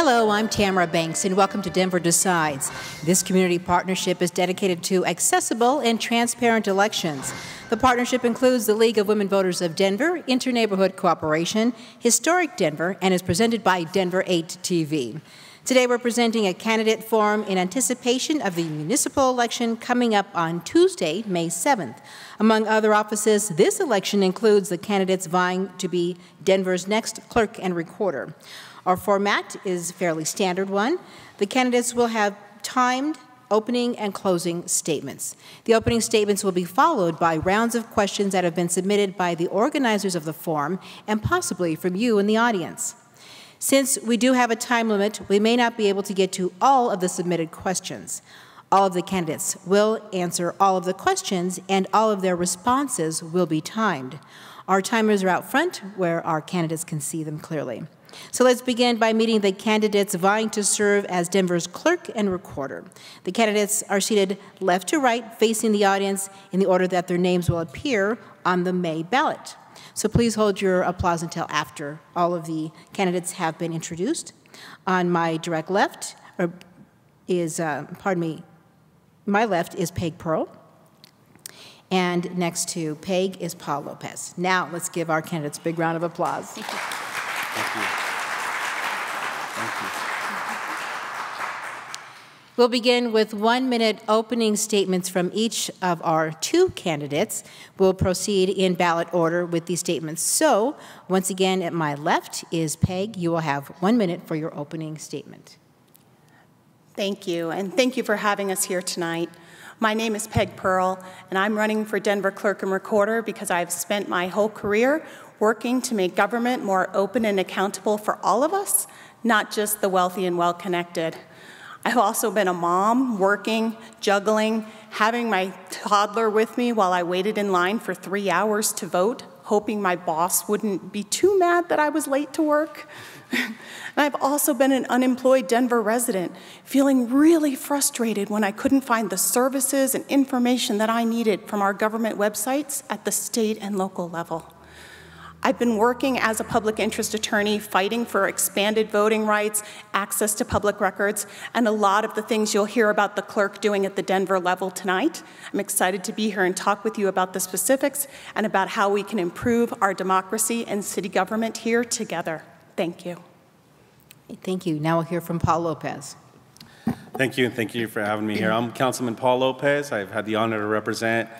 Hello, I'm Tamara Banks, and welcome to Denver Decides. This community partnership is dedicated to accessible and transparent elections. The partnership includes the League of Women Voters of Denver, Interneighborhood Cooperation, Historic Denver, and is presented by Denver 8 TV. Today we're presenting a candidate forum in anticipation of the municipal election coming up on Tuesday, May 7th. Among other offices, this election includes the candidates vying to be Denver's next clerk and recorder. Our format is a fairly standard one. The candidates will have timed opening and closing statements. The opening statements will be followed by rounds of questions that have been submitted by the organizers of the forum and possibly from you in the audience. Since we do have a time limit, we may not be able to get to all of the submitted questions. All of the candidates will answer all of the questions, and all of their responses will be timed. Our timers are out front where our candidates can see them clearly. So let's begin by meeting the candidates vying to serve as Denver's clerk and recorder. The candidates are seated left to right, facing the audience in the order that their names will appear on the May ballot. So please hold your applause until after all of the candidates have been introduced. On my direct left my left is Peg Pearl. And next to Peg is Paul Lopez. Now let's give our candidates a big round of applause. Thank you. Thank you. We'll begin with 1-minute opening statements from each of our two candidates. We'll proceed in ballot order with these statements. So, once again, at my left is Peg. You will have 1 minute for your opening statement. Thank you, and thank you for having us here tonight. My name is Peg Pearl, and I'm running for Denver Clerk and Recorder because I've spent my whole career working to make government more open and accountable for all of us, not just the wealthy and well-connected. I've also been a mom, working, juggling, having my toddler with me while I waited in line for 3 hours to vote, hoping my boss wouldn't be too mad that I was late to work. And I've also been an unemployed Denver resident, feeling really frustrated when I couldn't find the services and information that I needed from our government websites at the state and local level. I've been working as a public interest attorney, fighting for expanded voting rights, access to public records, and a lot of the things you'll hear about the clerk doing at the Denver level tonight. I'm excited to be here and talk with you about the specifics and about how we can improve our democracy and city government here together. Thank you. Thank you. Now we'll hear from Paul Lopez. Thank you, and thank you for having me here. I'm Councilman Paul Lopez. I've had the honor to represent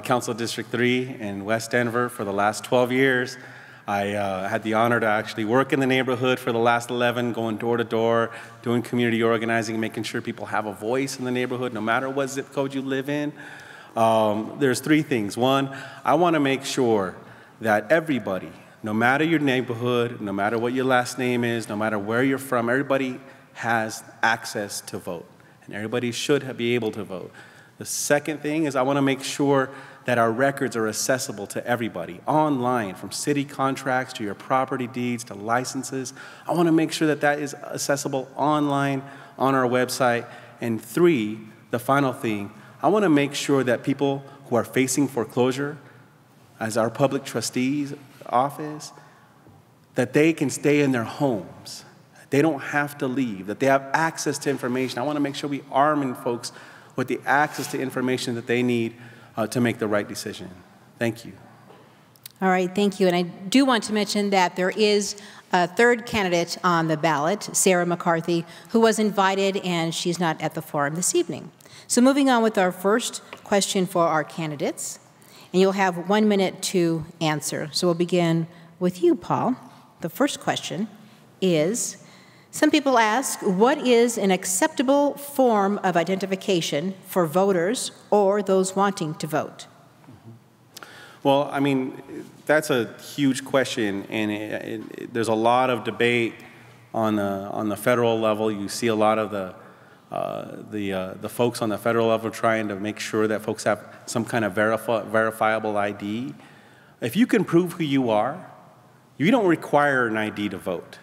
Council District 3 in West Denver for the last 12 years. I had the honor to actually work in the neighborhood for the last 11, going door to door, doing community organizing, making sure people have a voice in the neighborhood, no matter what zip code you live in. There's three things. One, I want to make sure that everybody, no matter your neighborhood, no matter what your last name is, no matter where you're from, everybody has access to vote, and everybody should be able to vote. The second thing is I want to make sure that our records are accessible to everybody online, from city contracts to your property deeds to licenses. I want to make sure that that is accessible online on our website. And three, the final thing, I want to make sure that people who are facing foreclosure, as our public trustees office, that they can stay in their homes. They don't have to leave, that they have access to information. I want to make sure we arm folks with the access to information that they need to make the right decision. Thank you. All right, thank you. And I do want to mention that there is a third candidate on the ballot, Sarah McCarthy, who was invited, and she's not at the forum this evening. So moving on with our first question for our candidates, and you'll have 1 minute to answer. So we'll begin with you, Paul. The first question is, some people ask, what is an acceptable form of identification for voters or those wanting to vote? Well, I mean, that's a huge question, and there's a lot of debate on the federal level. You see a lot of the folks on the federal level trying to make sure that folks have some kind of verifiable ID. If you can prove who you are, you don't require an ID to vote.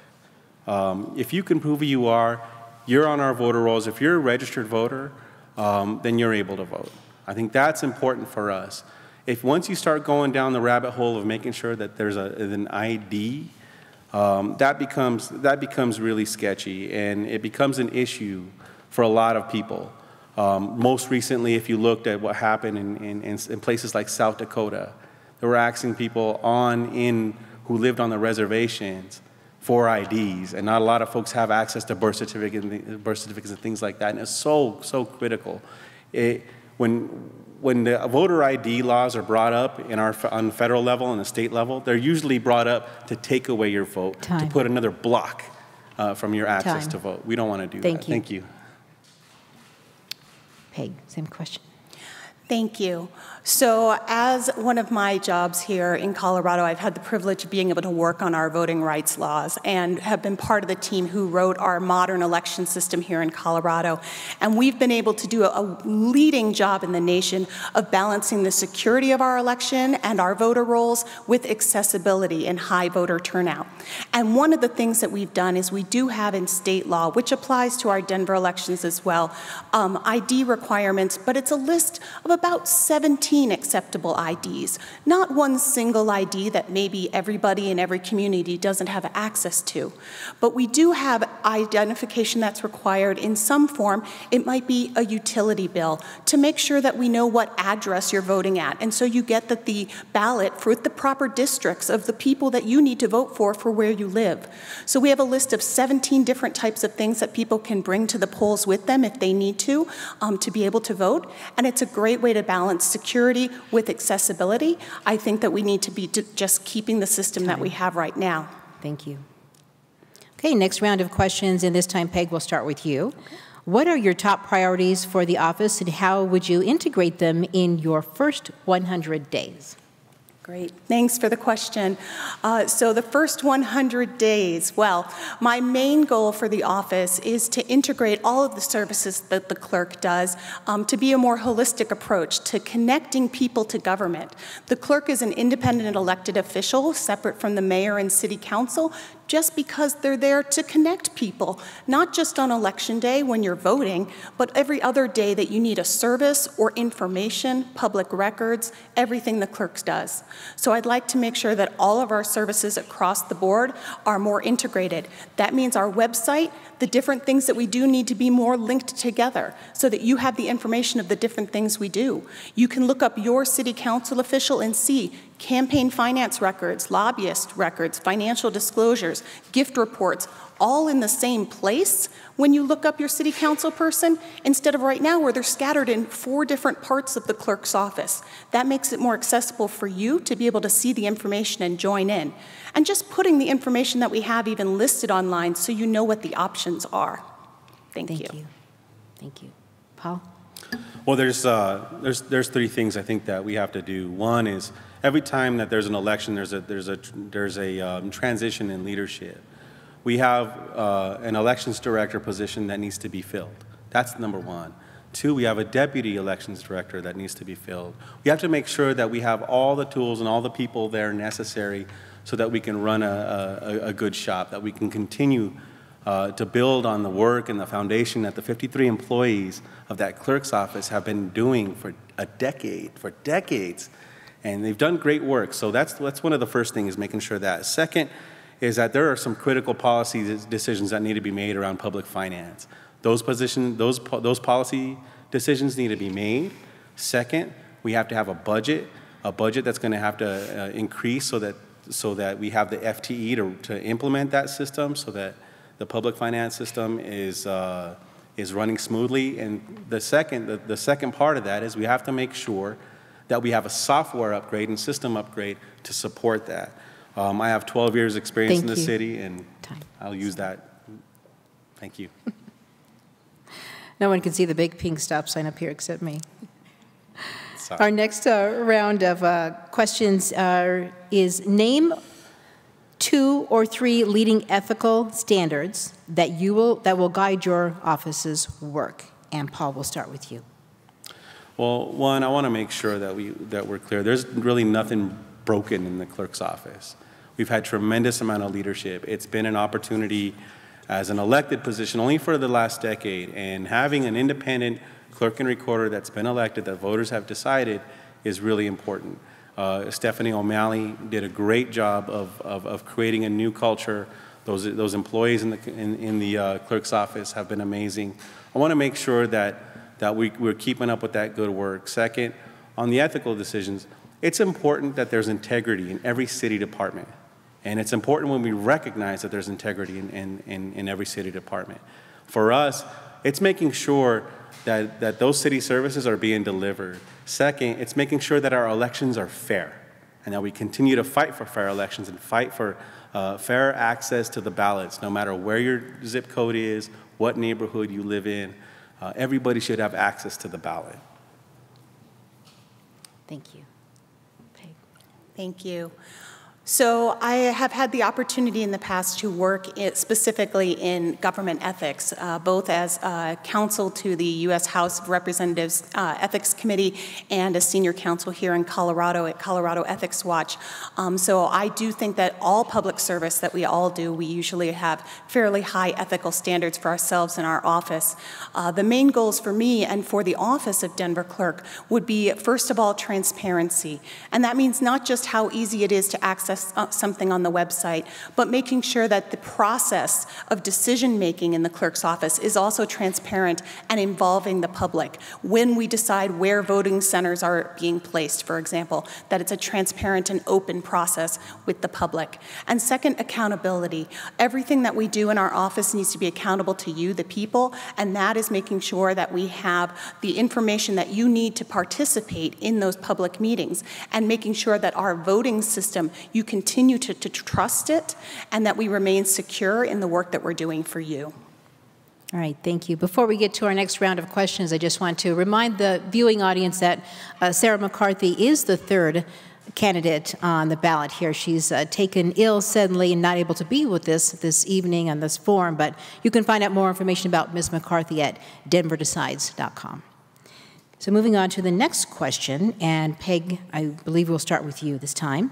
If you can prove who you are, you're on our voter rolls. If you're a registered voter, then you're able to vote. I think that's important for us. If once you start going down the rabbit hole of making sure that there's an ID, that becomes really sketchy, and it becomes an issue for a lot of people. Most recently, if you looked at what happened in places like South Dakota, they were asking people who lived on the reservations for IDs, and not a lot of folks have access to birth certificates and things like that, and it's so critical. When the voter ID laws are brought up on federal level and the state level, they're usually brought up to take away your vote, to put another block from your access to vote. We don't want to do that. Thank you. Peg, same question. Thank you. So as one of my jobs here in Colorado, I've had the privilege of being able to work on our voting rights laws and have been part of the team who wrote our modern election system here in Colorado. And we've been able to do a leading job in the nation of balancing the security of our election and our voter rolls with accessibility and high voter turnout. And one of the things that we've done is we do have in state law, which applies to our Denver elections as well, ID requirements, but it's a list of about 17 acceptable IDs, not one single ID that maybe everybody in every community doesn't have access to. But we do have identification that's required in some form. It might be a utility bill to make sure that we know what address you're voting at. And so you get that the ballot for the proper districts of the people that you need to vote for where you live. So we have a list of 17 different types of things that people can bring to the polls with them if they need to be able to vote. And it's a great way to balance security with accessibility. I think that we need to be just keeping the system that we have right now. Thank you. Okay, next round of questions, and this time, Peg, we'll start with you. What are your top priorities for the office, and how would you integrate them in your first 100 days? Great. Thanks for the question. So the first 100 days, well, my main goal for the office is to integrate all of the services that the clerk does to be a more holistic approach to connecting people to government. The clerk is an independent elected official separate from the mayor and city council, just because they're there to connect people, not just on election day when you're voting, but every other day that you need a service or information, public records, everything the clerk does. So I'd like to make sure that all of our services across the board are more integrated. That means our website, the different things that we do need to be more linked together so that you have the information of the different things we do. You can look up your city council official and see campaign finance records, lobbyist records, financial disclosures, gift reports, all in the same place when you look up your city council person, instead of right now where they're scattered in 4 different parts of the clerk's office. That makes it more accessible for you to be able to see the information and join in. And just putting the information that we have even listed online so you know what the options are. Thank you. Thank you. Paul? Well, there's 3 things I think that we have to do. One is every time that there's an election, there's a transition in leadership. We have an elections director position that needs to be filled. That's number 1. 2, we have a deputy elections director that needs to be filled. We have to make sure that we have all the tools and all the people there necessary so that we can run a good shop, that we can continue to build on the work and the foundation that the 53 employees of that clerk's office have been doing for decades. And they've done great work. So that's one of the first things, is making sure that. Second is that there are some critical policy decisions that need to be made around public finance. Those policy decisions need to be made. Second, we have to have a budget that's going to have to increase so that we have the FTE to implement that system, so that the public finance system is running smoothly. And the second part of that is we have to make sure that we have a software upgrade and system upgrade to support that. I have 12 years experience in the city, and I'll use that. Thank you. No one can see the big pink stop sign up here except me. Sorry. Our next round of questions is name 2 or 3 leading ethical standards that will guide your office's work. And Paul, we'll start with you. Well, one, I want to make sure that we're clear. There's really nothing broken in the clerk's office. We've had tremendous amount of leadership. It's been an opportunity as an elected position only for the last decade, and having an independent clerk and recorder that's been elected, that voters have decided, is really important. Stephanie O'Malley did a great job of creating a new culture. Those employees in the clerk's office have been amazing. I want to make sure that we're keeping up with that good work. Second, on the ethical decisions, it's important that there's integrity in every city department. And it's important when we recognize that there's integrity in every city department. For us, it's making sure that those city services are being delivered. Second, it's making sure that our elections are fair and that we continue to fight for fair elections and fight for fair access to the ballots, no matter where your zip code is, what neighborhood you live in. Everybody should have access to the ballot. Thank you. Okay. Thank you. So I have had the opportunity in the past to work specifically in government ethics, both as counsel to the U.S. House of Representatives Ethics Committee and a senior counsel here in Colorado at Colorado Ethics Watch. So I do think that all public service that we all do, we usually have fairly high ethical standards for ourselves in our office. The main goals for me and for the office of Denver Clerk would be, first of all, transparency. And that means not just how easy it is to access something on the website, but making sure that the process of decision-making in the clerk's office is also transparent and involving the public. When we decide where voting centers are being placed, for example, that it's a transparent and open process with the public. And second, accountability. Everything that we do in our office needs to be accountable to you, the people, and that is making sure that we have the information that you need to participate in those public meetings and making sure that our voting system, you continue to trust it and that we remain secure in the work that we're doing for you. All right, thank you. Before we get to our next round of questions, I just want to remind the viewing audience that Sarah McCarthy is the third candidate on the ballot here. She's taken ill suddenly and not able to be with us this evening on this forum, but you can find out more information about Ms. McCarthy at denverdecides.com. So moving on to the next question, and Peg, I believe we'll start with you this time.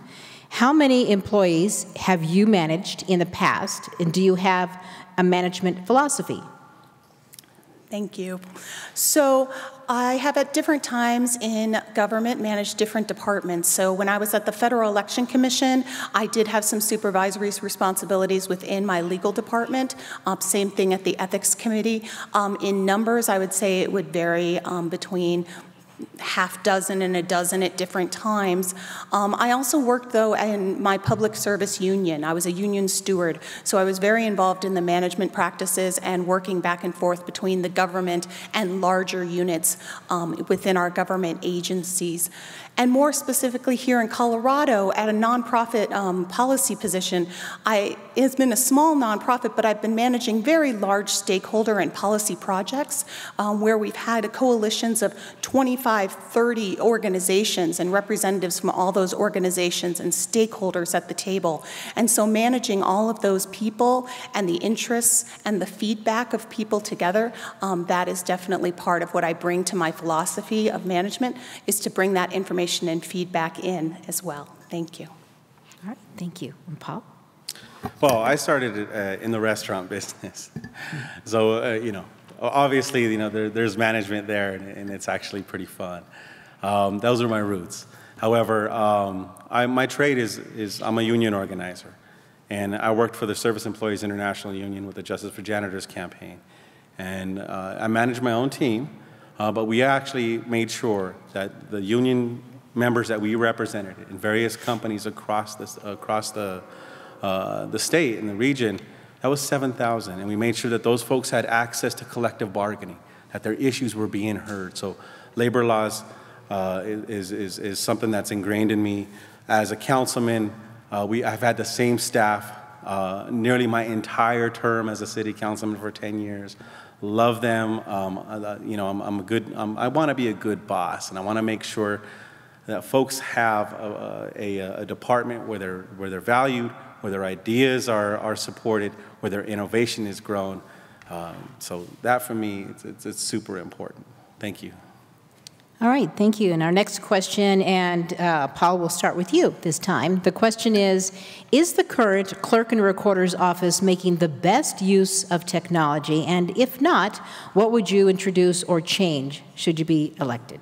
How many employees have you managed in the past, and do you have a management philosophy? Thank you. So I have at different times in government managed different departments. So when I was at the Federal Election Commission, I did have some supervisory responsibilities within my legal department. Same thing at the Ethics Committee. In numbers, I would say it would vary between half dozen and a dozen at different times. I also worked, though, in my public service union. I was a union steward, so I was very involved in the management practices and working back and forth between the government and larger units within our government agencies. And more specifically here in Colorado, at a nonprofit policy position, it's been a small nonprofit, but I've been managing very large stakeholder and policy projects where we've had coalitions of 25, 30 organizations and representatives from all those organizations and stakeholders at the table. And so managing all of those people and the interests and the feedback of people together, that is definitely part of what I bring to my philosophy of management, is to bring that information and feedback in as well. Thank you. All right, thank you. And Paul? Well, I started in the restaurant business. So, obviously, there's management there, and it's actually pretty fun. Those are my roots. However, my trade is I'm a union organizer, and I worked for the Service Employees International Union with the Justice for Janitors campaign. And I managed my own team, but we actually made sure that the union members that we represented in various companies across the state and the region, that was 7,000. And we made sure that those folks had access to collective bargaining, that their issues were being heard. So labor laws is something that's ingrained in me. As a councilman, I've had the same staff nearly my entire term as a city councilman for 10 years. Love them. I want to be a good boss, and I want to make sure that folks have a department where they're valued, where their ideas are supported, where their innovation is grown. So that, for me, it's super important. Thank you. All right, thank you. And our next question, and Paul, will start with you this time. The question is the current clerk and recorder's office making the best use of technology? And if not, what would you introduce or change should you be elected?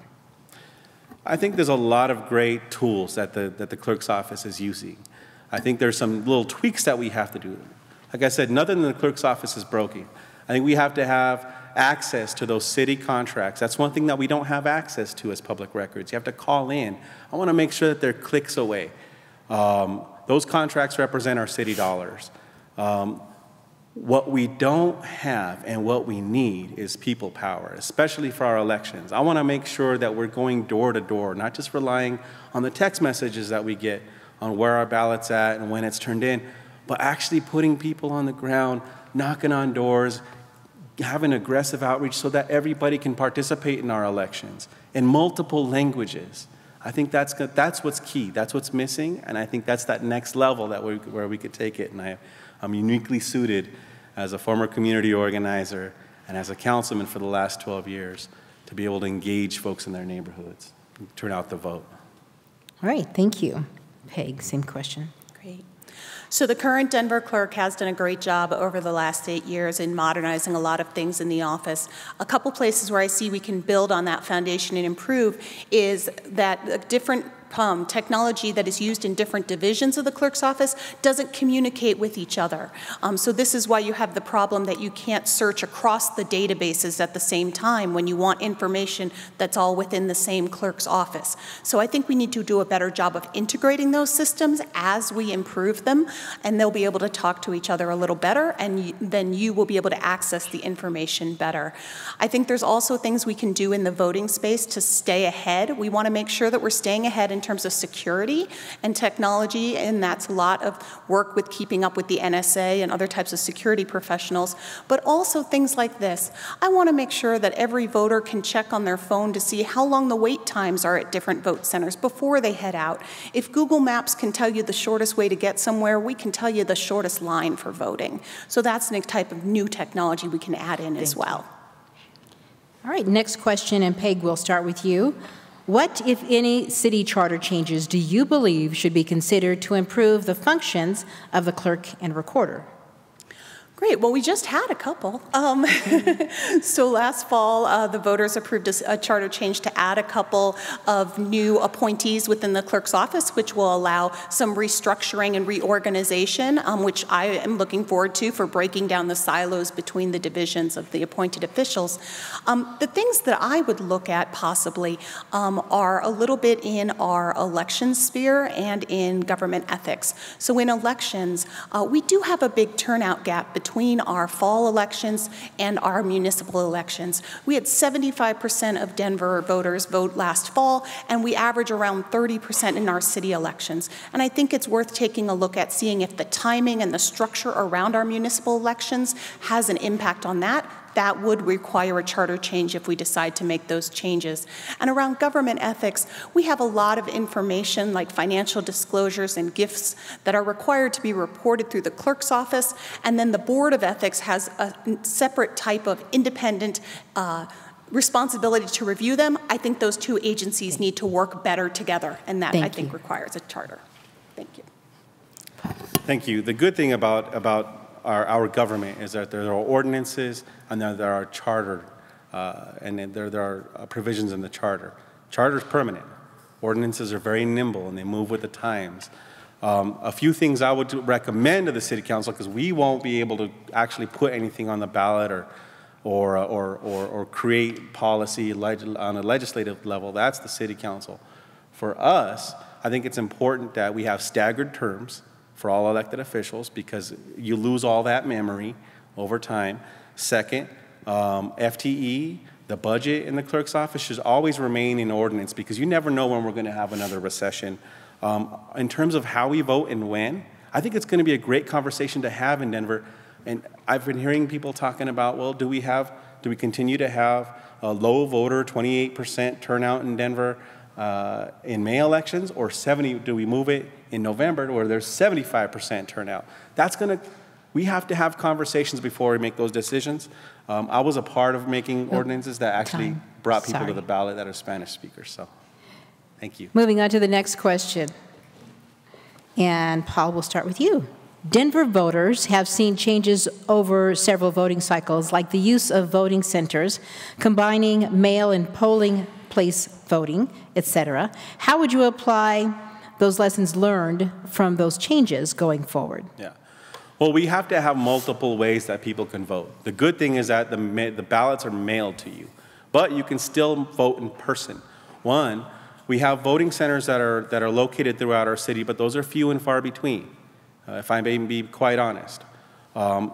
I think there's a lot of great tools that the clerk's office is using. I think there's some little tweaks that we have to do. Like I said, nothing in the clerk's office is broken. I think we have to have access to those city contracts. That's one thing that we don't have access to as public records. You have to call in. I want to make sure that they're clicks away. Those contracts represent our city dollars. What we don't have and what we need is people power, especially for our elections. I want to make sure that we're going door to door, not just relying on the text messages that we get on where our ballot's at and when it's turned in, but actually putting people on the ground, knocking on doors, having aggressive outreach so that everybody can participate in our elections in multiple languages. I think that's what's key. That's what's missing, and I think that's that next level where we could take it. And I'm uniquely suited as a former community organizer and as a councilman for the last 12 years to be able to engage folks in their neighborhoods, turn out the vote. All right, thank you. Peg, same question. Great. So the current Denver clerk has done a great job over the last 8 years in modernizing a lot of things in the office. A couple places where I see we can build on that foundation and improve is that different technology that is used in different divisions of the clerk's office doesn't communicate with each other. So this is why you have the problem that you can't search across the databases at the same time when you want information that's all within the same clerk's office. So I think we need to do a better job of integrating those systems as we improve them, and they'll be able to talk to each other a little better, and then you will be able to access the information better. I think there's also things we can do in the voting space to stay ahead. We want to make sure that we're staying ahead in terms of security and technology, and that's a lot of work with keeping up with the NSA and other types of security professionals, but also things like this. I want to make sure that every voter can check on their phone to see how long the wait times are at different vote centers before they head out. If Google Maps can tell you the shortest way to get somewhere, we can tell you the shortest line for voting. So that's a type of new technology we can add in as well. All right, next question, and Peg, we'll start with you. What, if any, city charter changes do you believe should be considered to improve the functions of the clerk and recorder? Great. Well, we just had a couple. So last fall, the voters approved a charter change to add a couple of new appointees within the clerk's office, which will allow some restructuring and reorganization, which I am looking forward to for breaking down the silos between the divisions of the appointed officials. The things that I would look at possibly are a little bit in our election sphere and in government ethics. So in elections, we do have a big turnout gap between our fall elections and our municipal elections. We had 75% of Denver voters vote last fall, and we average around 30% in our city elections. And I think it's worth taking a look at seeing if the timing and the structure around our municipal elections has an impact on that. That would require a charter change if we decide to make those changes. And around government ethics, we have a lot of information like financial disclosures and gifts that are required to be reported through the clerk's office, and then the Board of Ethics has a separate type of independent responsibility to review them. I think those two agencies need to work better together, and that I think requires a charter. Thank you. Thank you. The good thing about our government is that there are ordinances and there are charter, and there are provisions in the charter. Charter is permanent. Ordinances are very nimble and they move with the times. A few things I would recommend to the City Council, because we won't be able to actually put anything on the ballot or create policy on a legislative level. That's the City Council. For us, I think it's important that we have staggered terms for all elected officials, because you lose all that memory over time. Second, FTE, the budget in the clerk's office should always remain in ordinance, because you never know when we're going to have another recession. In terms of how we vote and when, I think it's going to be a great conversation to have in Denver. And I've been hearing people talking about, well, do we continue to have a low voter, 28% turnout in Denver in May elections, or do we move it in November where there's 75% turnout? We have to have conversations before we make those decisions. I was a part of making ordinances that actually brought people to the ballot that are Spanish speakers, so thank you. Moving on to the next question. And Paul, we'll start with you. Denver voters have seen changes over several voting cycles, like the use of voting centers, combining mail and polling place voting, etc. How would you apply those lessons learned from those changes going forward? Yeah. Well, we have to have multiple ways that people can vote. The good thing is that the ballots are mailed to you, but you can still vote in person. One, we have voting centers that are located throughout our city, but those are few and far between, if I may be quite honest.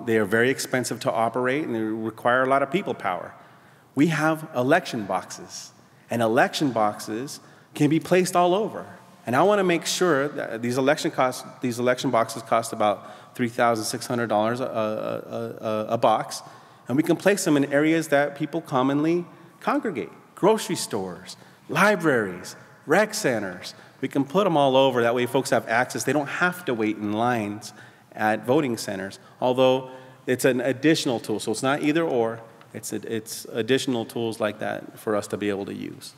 They are very expensive to operate, and they require a lot of people power. We have election boxes, and election boxes can be placed all over. And I want to make sure that these election boxes cost about $3,600 a box, and we can place them in areas that people commonly congregate: grocery stores, libraries, rec centers. We can put them all over. That way folks have access. They don't have to wait in lines at voting centers, although it's an additional tool. So it's not either or. It's additional tools like that for us to be able to use.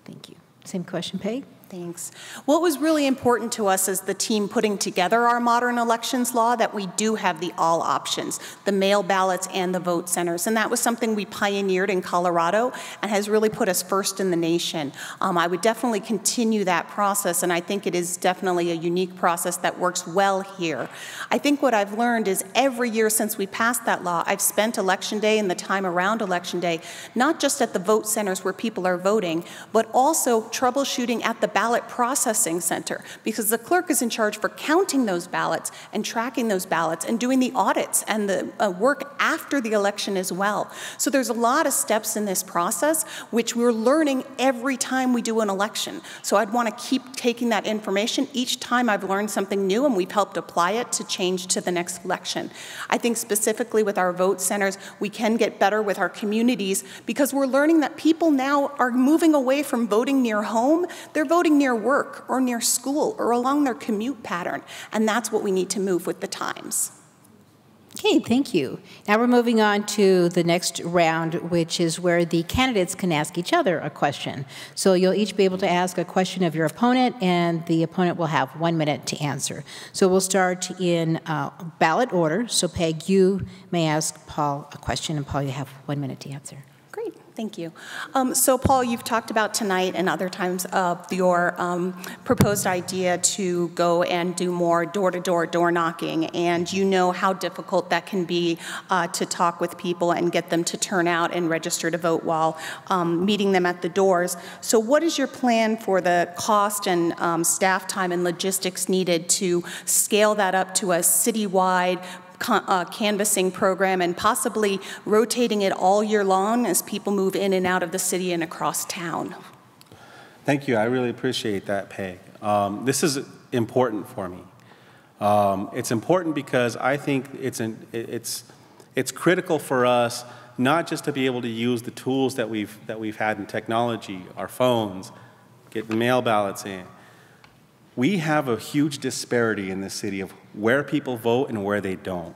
Thank you. Same question, Peg? Thanks. What was really important to us as the team putting together our modern elections law, that we do have the all options, the mail ballots and the vote centers. And that was something we pioneered in Colorado and has really put us first in the nation. I would definitely continue that process, and I think it is definitely a unique process that works well here. I think what I've learned is every year since we passed that law, I've spent Election Day and the time around Election Day, not just at the vote centers where people are voting, but also troubleshooting at the ballot processing center, because the clerk is in charge for counting those ballots and tracking those ballots and doing the audits and the work after the election as well. So there's a lot of steps in this process which we're learning every time we do an election. So I'd want to keep taking that information. Each time I've learned something new, and we've helped apply it to change to the next election. I think specifically with our vote centers, we can get better with our communities, because we're learning that people now are moving away from voting near home. They're voting near work or near school or along their commute pattern, and that's what we need to move with the times. Okay, thank you. Now we're moving on to the next round, which is where the candidates can ask each other a question. So you'll each be able to ask a question of your opponent, and the opponent will have 1 minute to answer. So we'll start in ballot order. So Peg, you may ask Paul a question, and Paul, you have 1 minute to answer. Great. Thank you. So, Paul, you've talked about tonight and other times of your proposed idea to go and do more door-to-door door knocking, and you know how difficult that can be to talk with people and get them to turn out and register to vote while meeting them at the doors. So what is your plan for the cost and staff time and logistics needed to scale that up to a citywide canvassing program, and possibly rotating it all year long as people move in and out of the city and across town? Thank you. I really appreciate that, Peg. This is important for me. It's important because I think it's critical for us not just to be able to use the tools that we've had in technology, our phones, get the mail ballots in. We have a huge disparity in this city of where people vote and where they don't,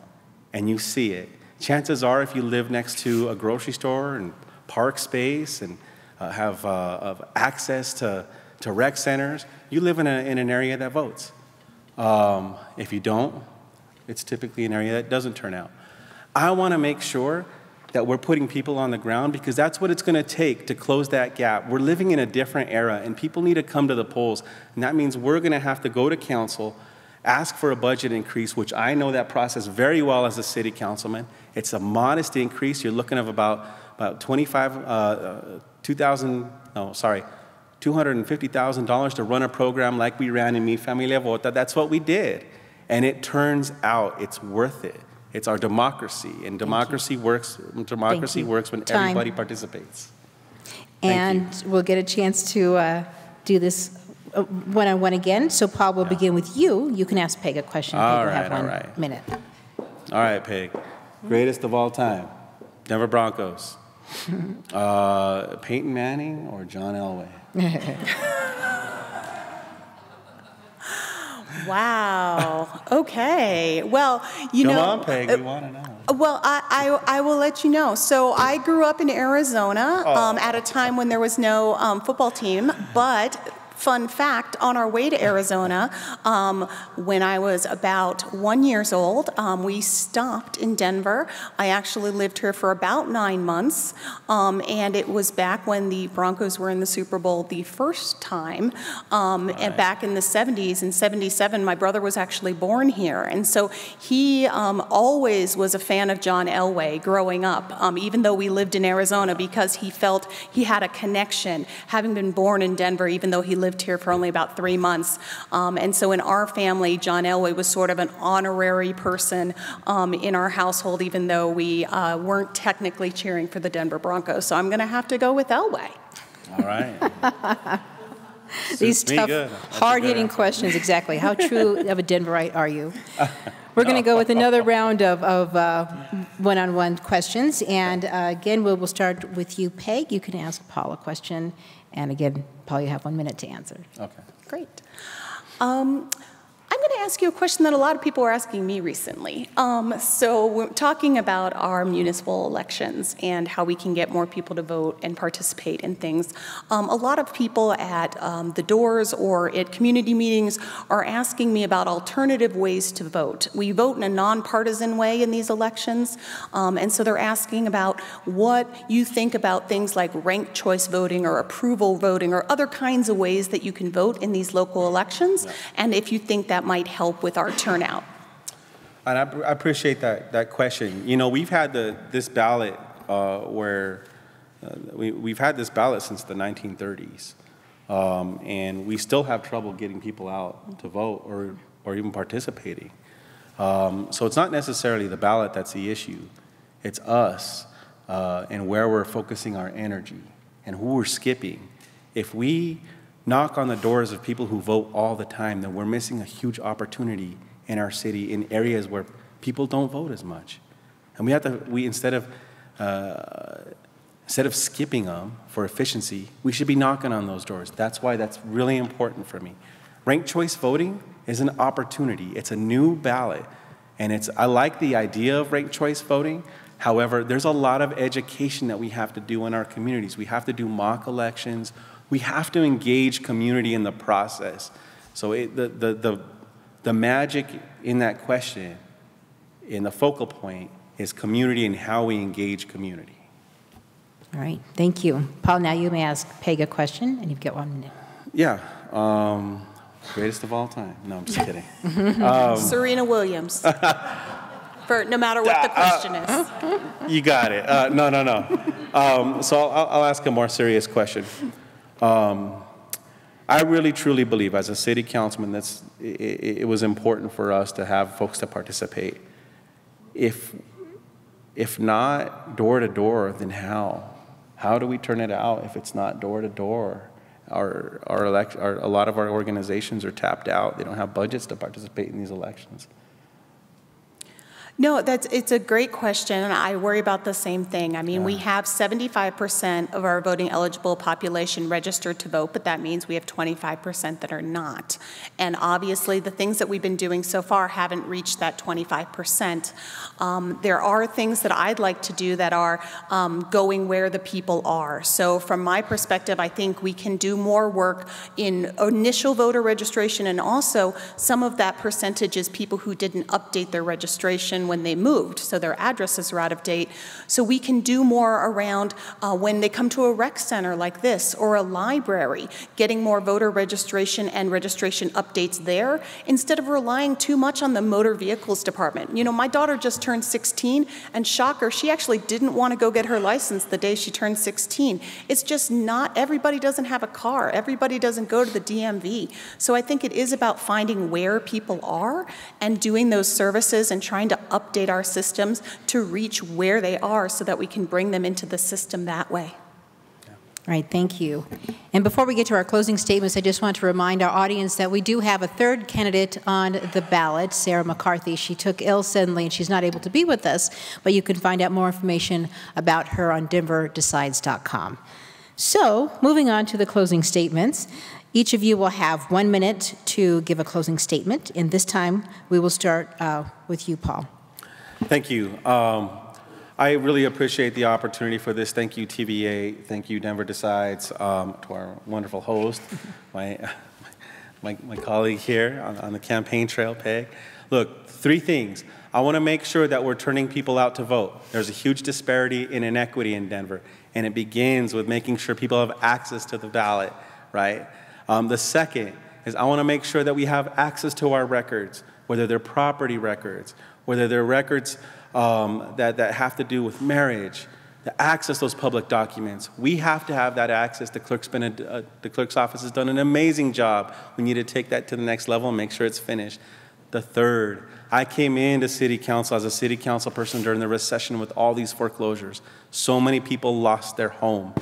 and you see it. Chances are, if you live next to a grocery store and park space and have access to rec centers, you live in an area that votes. If you don't, it's typically an area that doesn't turn out. I want to make sure that we're putting people on the ground, because that's what it's going to take to close that gap. We're living in a different era, and people need to come to the polls, and that means we're going to have to go to council, ask for a budget increase, which I know that process very well as a city councilman. It's a modest increase. You're looking at about $250,000 to run a program like we ran in Mi Familia Vota. That's what we did, and it turns out it's worth it. It's our democracy, and democracy works. Democracy works when everybody participates. And we'll get a chance to do this one-on-one again. So, Paul, we'll begin with you. You can ask Peg a question. All Peg, right, will have 1 minute. All right, Peg. Greatest of all time, Denver Broncos. Peyton Manning or John Elway? Wow. Okay. Well, you know. Come on, Peg. We want to know. Well, I will let you know. So I grew up in Arizona at a time when there was no football team, but Fun fact, on our way to Arizona, when I was about 1 year old, we stopped in Denver. I actually lived here for about 9 months, and it was back when the Broncos were in the Super Bowl the first time, and back in the 70s. In 77, my brother was actually born here, and so he always was a fan of John Elway growing up, even though we lived in Arizona, because he felt he had a connection, having been born in Denver, even though he lived here for only about 3 months. And so in our family, John Elway was sort of an honorary person in our household, even though we weren't technically cheering for the Denver Broncos. So I'm going to have to go with Elway. All right. These tough, hard-hitting questions, exactly. How true of a Denverite are you? We're going to go with another round of one-on-one questions. And again, we'll start with you, Peg. You can ask Paul a question. And again, Paul, you have 1 minute to answer. Okay. Great. I'm going to ask you a question that a lot of people are asking me recently. So we're talking about our municipal elections and how we can get more people to vote and participate in things. A lot of people at the doors or at community meetings are asking me about alternative ways to vote. We vote in a nonpartisan way in these elections, and so they're asking about what you think about things like ranked choice voting or approval voting or other kinds of ways that you can vote in these local elections, and if you think that might help with our turnout. And I appreciate that question. You know, we've had this ballot we've had this ballot since the 1930s, and we still have trouble getting people out to vote or even participating. So it's not necessarily the ballot that's the issue. It's us and where we're focusing our energy and who we're skipping. If we knock on the doors of people who vote all the time, then we're missing a huge opportunity in our city in areas where people don't vote as much. And instead of skipping them for efficiency, we should be knocking on those doors. That's why that's really important for me. Ranked choice voting is an opportunity. It's a new ballot. And I like the idea of ranked choice voting. However, there's a lot of education that we have to do in our communities. We have to do mock elections. We have to engage community in the process. So the magic in that question, in the focal point, is community and how we engage community. All right, thank you. Paul, now you may ask Peg a question, and you've got 1 minute. Yeah, greatest of all time. No, I'm just kidding. Serena Williams. For no matter what the question is. You got it. No. So I'll ask a more serious question. I really truly believe, as a city councilman, it was important for us to have folks to participate. If not door to door, then how? How do we turn it out if it's not door to door? A lot of our organizations are tapped out. They don't have budgets to participate in these elections. No, it's a great question, and I worry about the same thing. I mean, we have 75% of our voting eligible population registered to vote, but that means we have 25% that are not. And obviously, the things that we've been doing so far haven't reached that 25%. There are things that I'd like to do that are going where the people are. So from my perspective, I think we can do more work in initial voter registration, and also some of that percentage is people who didn't update their registration when they moved, so their addresses are out of date. So we can do more around when they come to a rec center like this or a library, getting more voter registration and registration updates there instead of relying too much on the motor vehicles department. You know, my daughter just turned 16, and shocker, she actually didn't want to go get her license the day she turned 16. It's just not, everybody doesn't have a car. Everybody doesn't go to the DMV. So I think it is about finding where people are and doing those services and trying to update our systems to reach where they are so that we can bring them into the system that way. All right, thank you. And before we get to our closing statements, I just want to remind our audience that we do have a third candidate on the ballot, Sarah McCarthy. She took ill suddenly, and she's not able to be with us, but you can find out more information about her on denverdecides.com. So, moving on to the closing statements. Each of you will have 1 minute to give a closing statement, and this time we will start with you, Paul. Thank you. I really appreciate the opportunity for this. Thank you, TVA. Thank you, Denver Decides, to our wonderful host, my colleague here on the campaign trail, Peg. Look, 3 things. I want to make sure that we're turning people out to vote. There's a huge disparity in inequity in Denver, and it begins with making sure people have access to the ballot, right? The second is I want to make sure that we have access to our records, whether they're property records, whether they're records that have to do with marriage, to access those public documents. We have to have that access. The clerk's office has done an amazing job. We need to take that to the next level and make sure it's finished. The third, I came into city council as a city council person during the recession with all these foreclosures. So many people lost their home.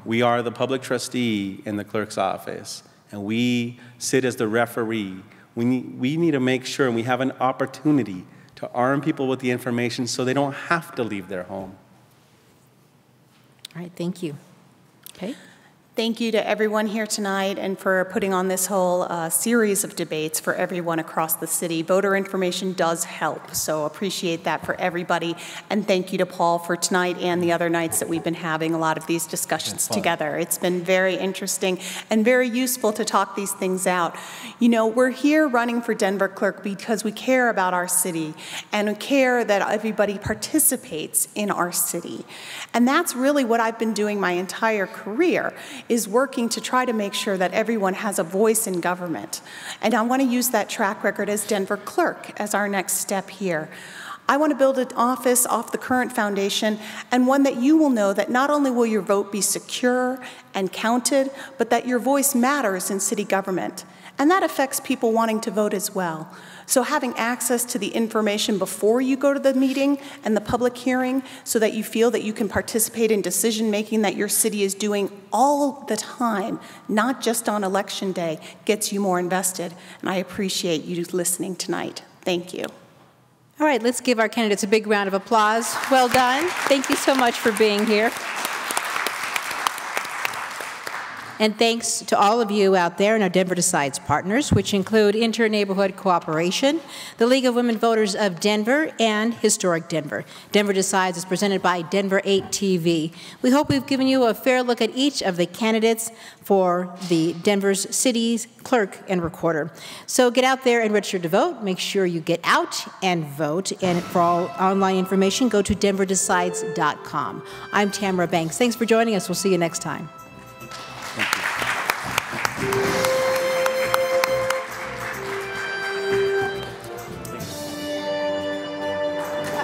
We are the public trustee in the clerk's office, and we sit as the referee. We need to make sure, and we have an opportunity to arm people with the information so they don't have to leave their home. All right, thank you. Okay. Thank you to everyone here tonight and for putting on this whole series of debates for everyone across the city. Voter information does help, so appreciate that for everybody. And thank you to Paul for tonight and the other nights that we've been having a lot of these discussions together. It's been very interesting and very useful to talk these things out. You know, we're here running for Denver Clerk because we care about our city and we care that everybody participates in our city. And that's really what I've been doing my entire career, is working to try to make sure that everyone has a voice in government. And I want to use that track record as Denver Clerk as our next step here. I want to build an office off the current foundation, and one that you will know that not only will your vote be secure and counted, but that your voice matters in city government. And that affects people wanting to vote as well. So having access to the information before you go to the meeting and the public hearing so that you feel that you can participate in decision-making that your city is doing all the time, not just on election day, gets you more invested. And I appreciate you listening tonight. Thank you. All right, let's give our candidates a big round of applause. Well done. Thank you so much for being here. And thanks to all of you out there and our Denver Decides partners, which include Inter-Neighborhood Cooperation, the League of Women Voters of Denver, and Historic Denver. Denver Decides is presented by Denver 8 TV. We hope we've given you a fair look at each of the candidates for the Denver's city's clerk and recorder. So get out there and register to vote. Make sure you get out and vote. And for all online information, go to denverdecides.com. I'm Tamara Banks. Thanks for joining us. We'll see you next time. Thank you.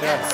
Yes.